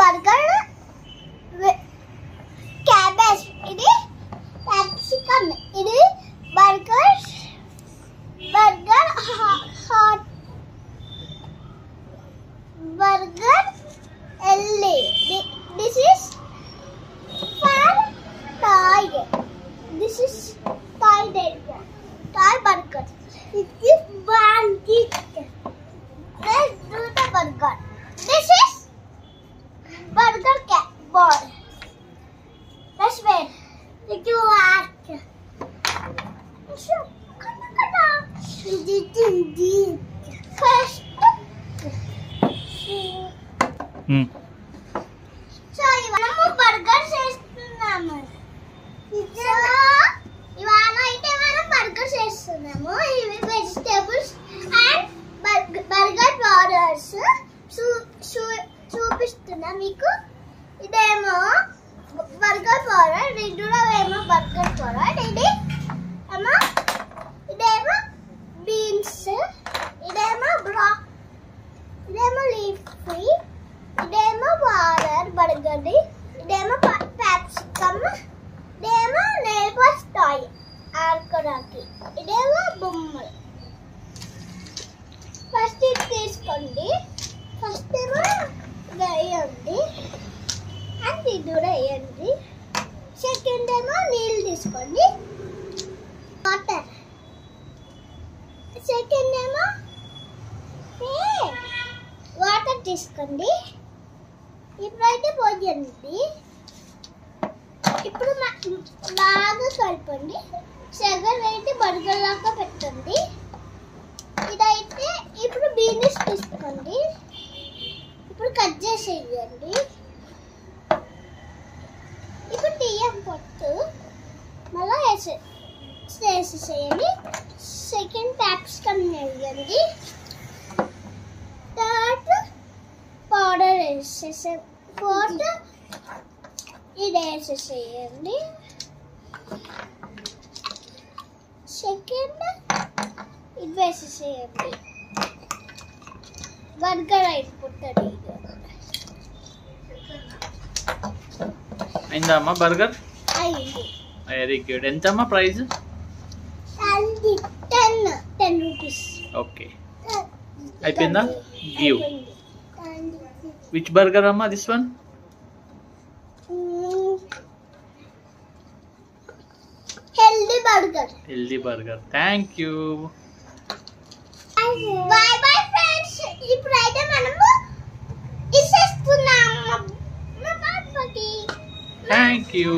Burger cabbage, ఇది capsicum, ఇది burger hot burger ఎల్లి. This is for toy. This is toy burger. This is bandit. Let's do the burger. This is burger cat ball. Let's wait. Let's do what? First. So, ఇవాళ burger చేస్తున్నాము. ఇవాళ అయితే మనం burger చేస్తున్నాము. ఇవి vegetables and burger powders చూపిస్తున్నా మీకు. ఇదేమో బర్గర్ పౌడర్, రెండులో ఏమో బర్గర్ పౌడర్, ఇదేమో బీన్స్, ఇదేమో ఇదేమో లీఫీ, ఇదేమో పౌడర్ బర్గర్ది, ఇదేమో క్యాప్సికమ్, ఇదేమో నేల్స్ టాయ్ ఆడుకోవడానికి, ఇదేమో బొమ్మలు. ఫస్ట్ ఇది తీసుకోండి. ఫస్ట్ ఏమో వేయండి అండ్ ఇది కూడా వేయండి. సెకండ్ ఏమో నీళ్ళు తీసుకోండి, వాటర్. సెకండ్ ఏమో వాటర్ తీసుకోండి. ఇప్పుడైతే పోయండి. ఇప్పుడు బాగా కలపండి. షుగర్ అయితే బర్గర్ లాగా పెట్టండి. ఇదైతే ఇప్పుడు బీన్స్ తీసుకోండి. ఇప్పుడు కట్ చేసేయండి. ఇప్పుడు తీయం పొట్టు మళ్ళీ వేసేసేయండి. సెకండ్ క్యాప్సికమ్ వేయండి. థర్డ్ పౌడర్ వేసేసేయండి. ఫోర్త్ ఇది వేసేసేయండి. సెకండ్ ఇది వేసేసేయండి. బర్గర్ అయిపోతుంది. అయిందమ్మా బర్గర్? అయింది. Very good. ఎంతమ్మా ప్రైస్? 10 రూపీస్. ఓకే, అయిపోయిందా? గివ్. విచ్ బర్గర్ అమ్మా? This one? Healthy burger. Thank you. Bye bye friends. ఇప్పుడైతే మనము ఇసేస్తున్నాము. Thank you.